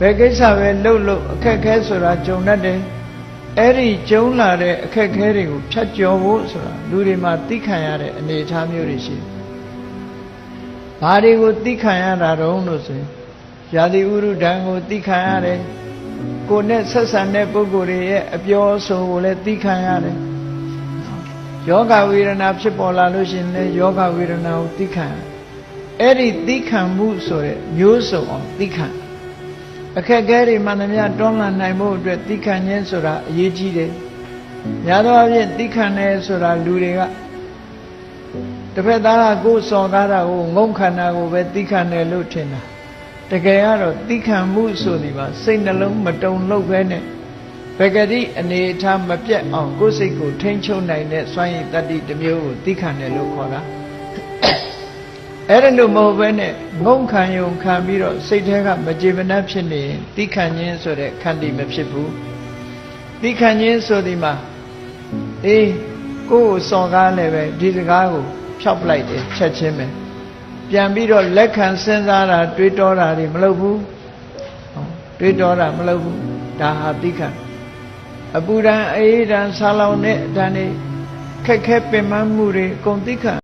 ဘယ်ကိစ္စပဲလှုပ်အခက်ခဲဆိုတာကြုံတတ်တယ်အဲ့ဒီကြုံလာတဲ့အခက်ခဲတွေကိုဖြတ်ကျော်ဖို့ဆိုတာလူတွေမှာသိခံရတဲ့အနေအထားမျိုးတွေရှိတယ်။ဘာတွေကိုသိခံရတာတုံးလို့ဆိုရင်ယာတိဥရုဒံကိုသိခံရတယ်။ကိုယ်နဲ့ဆက်ဆံတဲ့ပုဂ္ဂိုလ်တွေရဲ့အပြောအဆိုကိုလည်းသိခံရတယ်။ယောဂဝေဒနာဖြစ်ပေါ်လာလို့ရှိရင်လည်းယောဂဝေဒနာကိုသိခံရတယ်။အဲ့ဒီသိခံမှုဆိုတဲ့မျိုးစုံအောင်သိခံအခက်အခဲတွေမှန်သမျှတွန်းလှန်နိုင်ဖို့အတွက်သိခံခြင်းဆိုတာအရေးကြီးတယ်။များသောအားဖြင့်သိခံတယ်ဆိုတာလူတွေကတစ်ဖက်သားကကိုယ်စော်ကားတာကိုငုံခန္ဓာကိုပဲသိခံတယ်လို့ထင်တာ။တကယ်ကတော့သိခံမှုဆိုဒီမှာစိတ်နှလုံးမတုန်လှုပ်ပဲနဲ့ဘဂတိအနေအထားမပြတ်အောင်ကိုယ်စိတ်ကိုထိန်းချုပ်နိုင်တဲ့စွမ်းရည်တတ္တိတစ်မျိုးကိုသိခံတယ်လို့ခေါ်တာ။အဲ့ဒါလို့မဟုတ်ပဲနဲ့ငုံခံယုံခံပြီးတော့စိတ်ထဲကမကြေမနပ်ဖြစ်နေရင်သိခံခြင်းဆိုတဲ့ခန္တီမဖြစ်ဘူးသိခံခြင်းဆိုဒီမှာကိုယ်ကိုစော်ကားလည်းပဲဒီစကားကိုဖြောက်ပလိုက်တယ်ချက်ချင်းပဲပြန်ပြီးတော့လက်ခံစဉ်းစားတာတွေးတောတာတွေမလုပ်ဘူးတွေးတောတာမလုပ်ဘူးဒါဟာသိခံအပူဒဏ်အေးဒဏ်ဆာလောင်တဲ့အတန်တွေခက်ခဲပင်ပန်းမှုတွေအကုန်သိခံ